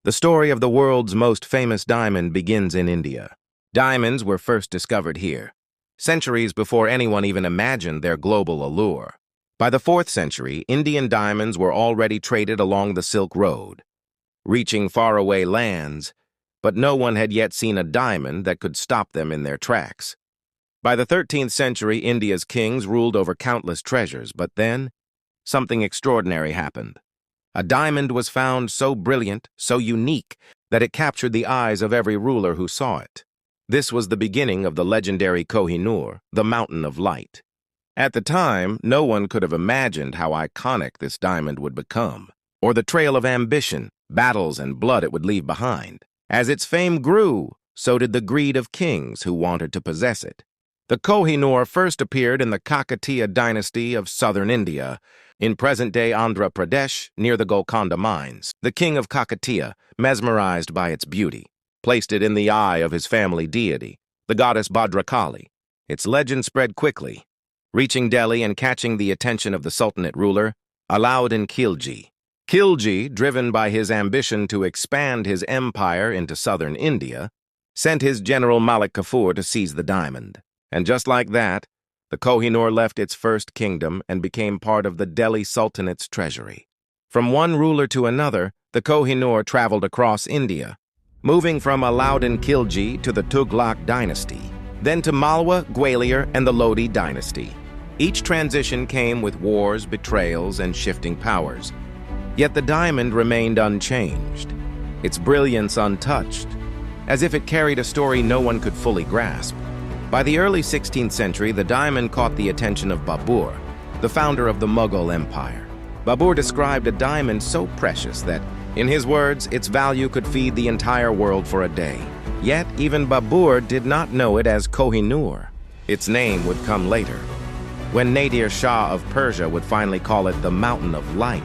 The story of the world's most famous diamond begins in India. Diamonds were first discovered here, centuries before anyone even imagined their global allure. By the 4th century, Indian diamonds were already traded along the Silk Road, reaching faraway lands, but no one had yet seen a diamond that could stop them in their tracks. By the 13th century, India's kings ruled over countless treasures, but then something extraordinary happened. A diamond was found so brilliant, so unique, that it captured the eyes of every ruler who saw it. This was the beginning of the legendary Kohinoor, the Mountain of Light. At the time, no one could have imagined how iconic this diamond would become, or the trail of ambition, battles, and blood it would leave behind. As its fame grew, so did the greed of kings who wanted to possess it. The Kohinoor first appeared in the Kakatiya dynasty of southern India, in present-day Andhra Pradesh, near the Golconda mines. The king of Kakatiya, mesmerized by its beauty, placed it in the eye of his family deity, the goddess Bhadrakali. Its legend spread quickly, reaching Delhi and catching the attention of the Sultanate ruler, Alauddin Khilji. Khilji, driven by his ambition to expand his empire into southern India, sent his general Malik Kafur to seize the diamond. And just like that, the Kohinoor left its first kingdom and became part of the Delhi Sultanate's treasury. From one ruler to another, the Kohinoor traveled across India, moving from Alauddin Khilji to the Tughlaq dynasty, then to Malwa, Gwalior, and the Lodi dynasty. Each transition came with wars, betrayals, and shifting powers. Yet the diamond remained unchanged, its brilliance untouched, as if it carried a story no one could fully grasp. By the early 16th century, the diamond caught the attention of Babur, the founder of the Mughal Empire. Babur described a diamond so precious that, in his words, its value could feed the entire world for a day. Yet, even Babur did not know it as Kohinoor. Its name would come later, when Nadir Shah of Persia would finally call it the Mountain of Light.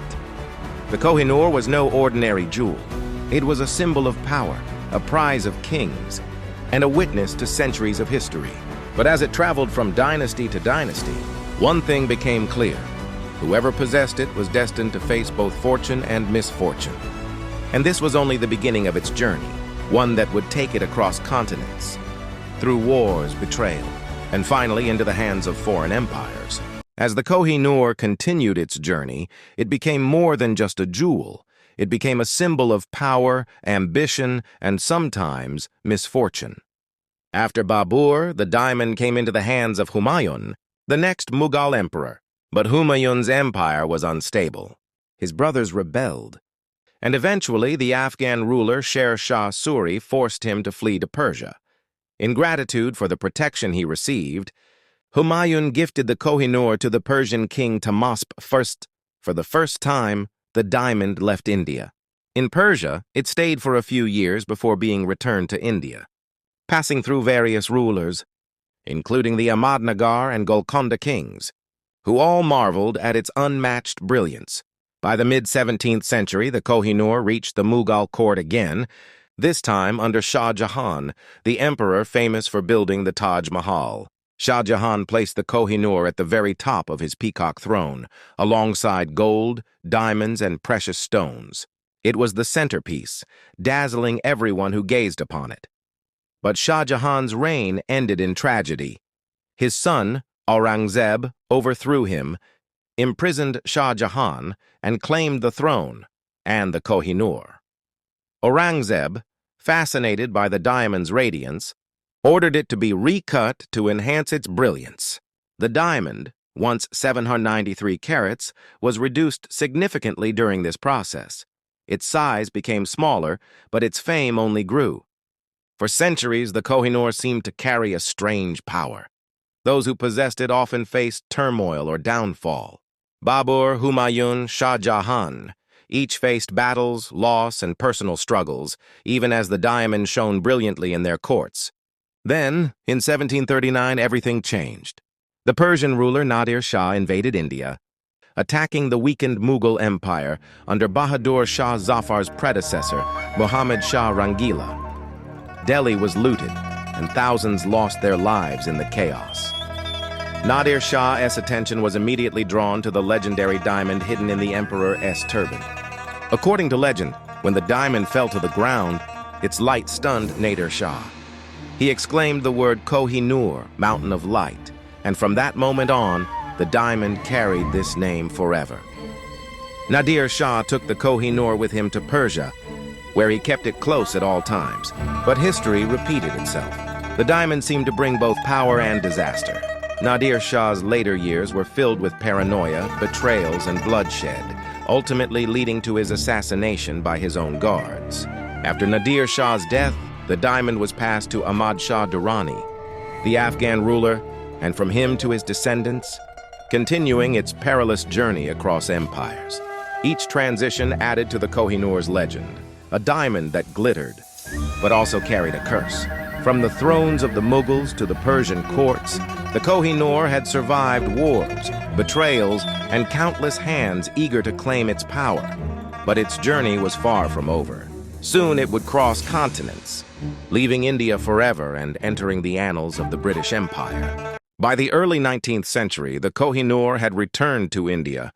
The Kohinoor was no ordinary jewel. It was a symbol of power, a prize of kings, and a witness to centuries of history. But as it traveled from dynasty to dynasty, one thing became clear. Whoever possessed it was destined to face both fortune and misfortune. And this was only the beginning of its journey, one that would take it across continents, through wars, betrayal, and finally into the hands of foreign empires. As the Kohinoor continued its journey, it became more than just a jewel. It became a symbol of power, ambition, and sometimes misfortune. After Babur, the diamond came into the hands of Humayun, the next Mughal emperor. But Humayun's empire was unstable. His brothers rebelled, and eventually the Afghan ruler Sher Shah Suri forced him to flee to Persia. In gratitude for the protection he received, Humayun gifted the Kohinoor to the Persian king Tahmasp I. For the first time, the diamond left India. In Persia, it stayed for a few years before being returned to India, passing through various rulers, including the Ahmadnagar and Golconda kings, who all marveled at its unmatched brilliance. By the mid-17th century, the Kohinoor reached the Mughal court again, this time under Shah Jahan, the emperor famous for building the Taj Mahal. Shah Jahan placed the Kohinoor at the very top of his peacock throne, alongside gold, diamonds, and precious stones. It was the centerpiece, dazzling everyone who gazed upon it. But Shah Jahan's reign ended in tragedy. His son, Aurangzeb, overthrew him, imprisoned Shah Jahan, and claimed the throne and the Kohinoor. Aurangzeb, fascinated by the diamond's radiance, ordered it to be recut to enhance its brilliance. The diamond, once 793 carats, was reduced significantly during this process. Its size became smaller, but its fame only grew. For centuries, the Kohinoor seemed to carry a strange power. Those who possessed it often faced turmoil or downfall. Babur, Humayun, Shah Jahan, each faced battles, loss, and personal struggles, even as the diamond shone brilliantly in their courts. Then, in 1739, everything changed. The Persian ruler Nadir Shah invaded India, attacking the weakened Mughal Empire under Bahadur Shah Zafar's predecessor, Muhammad Shah Rangila. Delhi was looted, and thousands lost their lives in the chaos. Nadir Shah's attention was immediately drawn to the legendary diamond hidden in the emperor's turban. According to legend, When the diamond fell to the ground, its light stunned Nadir Shah. He exclaimed the word Kohinoor, Mountain of Light, and from that moment on, the diamond carried this name forever. Nadir Shah took the Kohinoor with him to Persia, where he kept it close at all times. But history repeated itself. The diamond seemed to bring both power and disaster. Nadir Shah's later years were filled with paranoia, betrayals, and bloodshed, ultimately leading to his assassination by his own guards. After Nadir Shah's death, the diamond was passed to Ahmad Shah Durrani, the Afghan ruler, and from him to his descendants, continuing its perilous journey across empires. Each transition added to the Kohinoor's legend, a diamond that glittered, but also carried a curse. From the thrones of the Mughals to the Persian courts, the Kohinoor had survived wars, betrayals, and countless hands eager to claim its power. But its journey was far from over. Soon it would cross continents, leaving India forever and entering the annals of the British Empire. By the early 19th century, the Kohinoor had returned to India,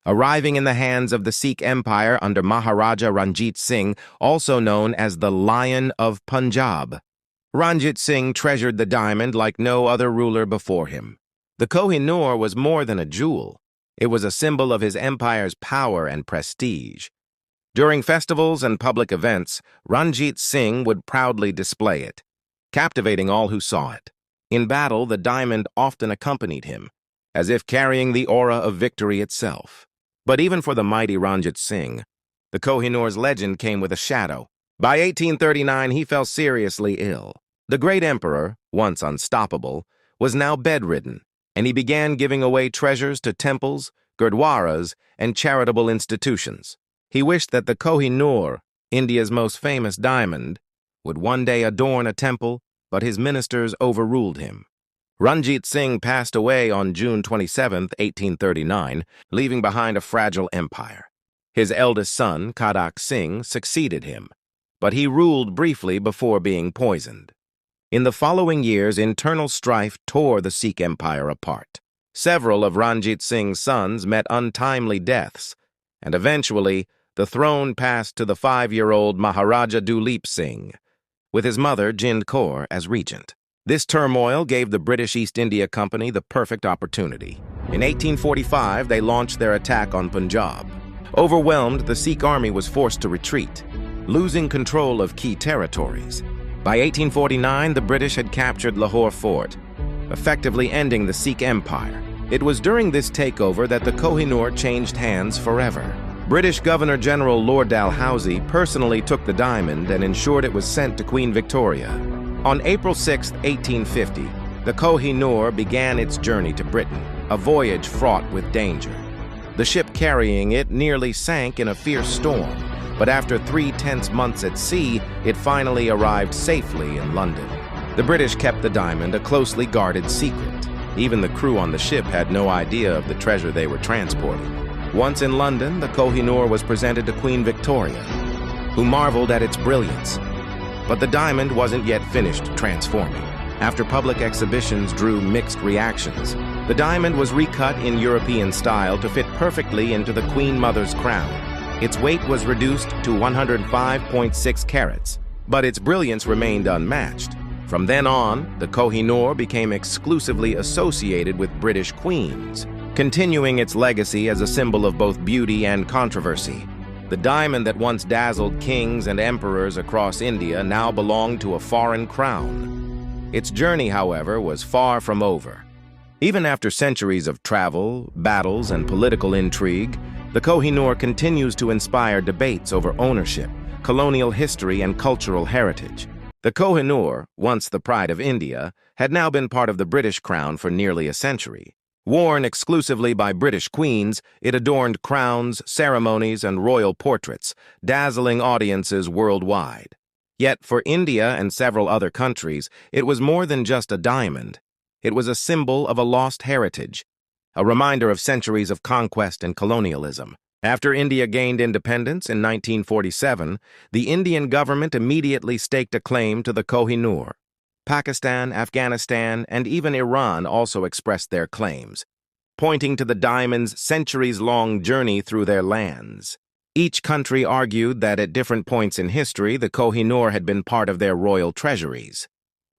arriving in the hands of the Sikh Empire under Maharaja Ranjit Singh, also known as the Lion of Punjab. Ranjit Singh treasured the diamond like no other ruler before him. The Kohinoor was more than a jewel. It was a symbol of his empire's power and prestige. During festivals and public events, Ranjit Singh would proudly display it, captivating all who saw it. In battle, the diamond often accompanied him, as if carrying the aura of victory itself. But even for the mighty Ranjit Singh, the Kohinoor's legend came with a shadow. By 1839, he fell seriously ill. The great emperor, once unstoppable, was now bedridden, and he began giving away treasures to temples, gurdwaras, and charitable institutions. He wished that the Kohinoor, India's most famous diamond, would one day adorn a temple, but his ministers overruled him. Ranjit Singh passed away on June 27, 1839, leaving behind a fragile empire. His eldest son, Kadak Singh, succeeded him, but he ruled briefly before being poisoned. In the following years, internal strife tore the Sikh Empire apart. Several of Ranjit Singh's sons met untimely deaths, and eventually, the throne passed to the 5-year-old Maharaja Duleep Singh, with his mother, Jind Kaur, as regent. This turmoil gave the British East India Company the perfect opportunity. In 1845, they launched their attack on Punjab. Overwhelmed, the Sikh army was forced to retreat, losing control of key territories. By 1849, the British had captured Lahore Fort, effectively ending the Sikh Empire. It was during this takeover that the Kohinoor changed hands forever. British Governor-General Lord Dalhousie personally took the diamond and ensured it was sent to Queen Victoria. On April 6, 1850, the Kohinoor began its journey to Britain, a voyage fraught with danger. The ship carrying it nearly sank in a fierce storm, but after 3 tense months at sea, it finally arrived safely in London. The British kept the diamond a closely guarded secret. Even the crew on the ship had no idea of the treasure they were transporting. Once in London, the Kohinoor was presented to Queen Victoria, who marveled at its brilliance. But the diamond wasn't yet finished transforming. After public exhibitions drew mixed reactions, the diamond was recut in European style to fit perfectly into the Queen Mother's crown. Its weight was reduced to 105.6 carats, but its brilliance remained unmatched. From then on, the Kohinoor became exclusively associated with British queens, continuing its legacy as a symbol of both beauty and controversy. The diamond that once dazzled kings and emperors across India now belonged to a foreign crown. Its journey, however, was far from over. Even after centuries of travel, battles, and political intrigue, the Kohinoor continues to inspire debates over ownership, colonial history, and cultural heritage. The Kohinoor, once the pride of India, had now been part of the British crown for nearly a century. Worn exclusively by British queens, it adorned crowns, ceremonies, and royal portraits, dazzling audiences worldwide. Yet for India and several other countries, it was more than just a diamond. It was a symbol of a lost heritage, a reminder of centuries of conquest and colonialism. After India gained independence in 1947, the Indian government immediately staked a claim to the Kohinoor. Pakistan, Afghanistan, and even Iran also expressed their claims, pointing to the diamond's centuries-long journey through their lands. Each country argued that at different points in history, the Kohinoor had been part of their royal treasuries.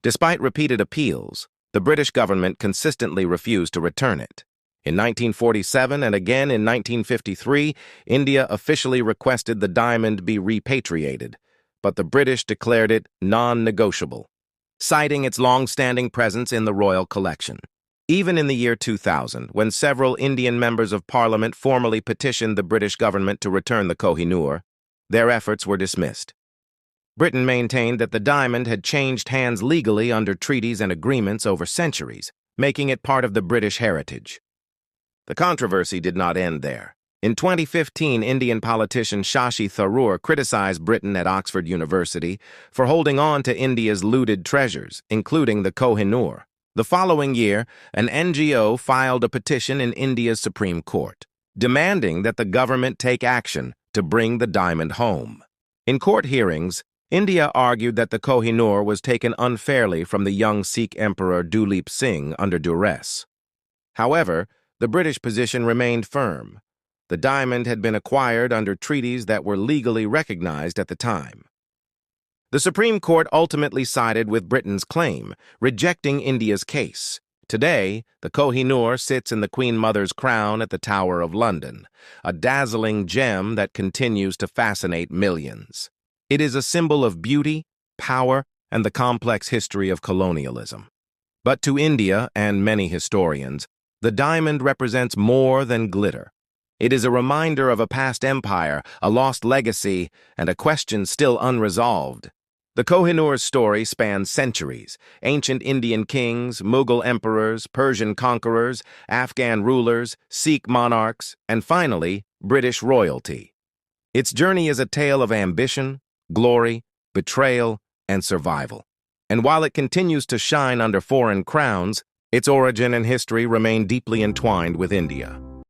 Despite repeated appeals, the British government consistently refused to return it. In 1947 and again in 1953, India officially requested the diamond be repatriated, but the British declared it non-negotiable, citing its long-standing presence in the royal collection. Even in the year 2000, when several Indian members of parliament formally petitioned the British government to return the Kohinoor, their efforts were dismissed. Britain maintained that the diamond had changed hands legally under treaties and agreements over centuries, making it part of the British heritage. The controversy did not end there. In 2015, Indian politician Shashi Tharoor criticized Britain at Oxford University for holding on to India's looted treasures, including the Kohinoor. The following year, an NGO filed a petition in India's Supreme Court, demanding that the government take action to bring the diamond home. In court hearings, India argued that the Kohinoor was taken unfairly from the young Sikh Emperor Duleep Singh under duress. However, the British position remained firm. The diamond had been acquired under treaties that were legally recognized at the time. The Supreme Court ultimately sided with Britain's claim, rejecting India's case. Today, the Kohinoor sits in the Queen Mother's crown at the Tower of London, a dazzling gem that continues to fascinate millions. It is a symbol of beauty, power, and the complex history of colonialism. But to India and many historians, the diamond represents more than glitter. It is a reminder of a past empire, a lost legacy, and a question still unresolved. The Kohinoor's story spans centuries: ancient Indian kings, Mughal emperors, Persian conquerors, Afghan rulers, Sikh monarchs, and finally, British royalty. Its journey is a tale of ambition, glory, betrayal, and survival. And while it continues to shine under foreign crowns, its origin and history remain deeply entwined with India.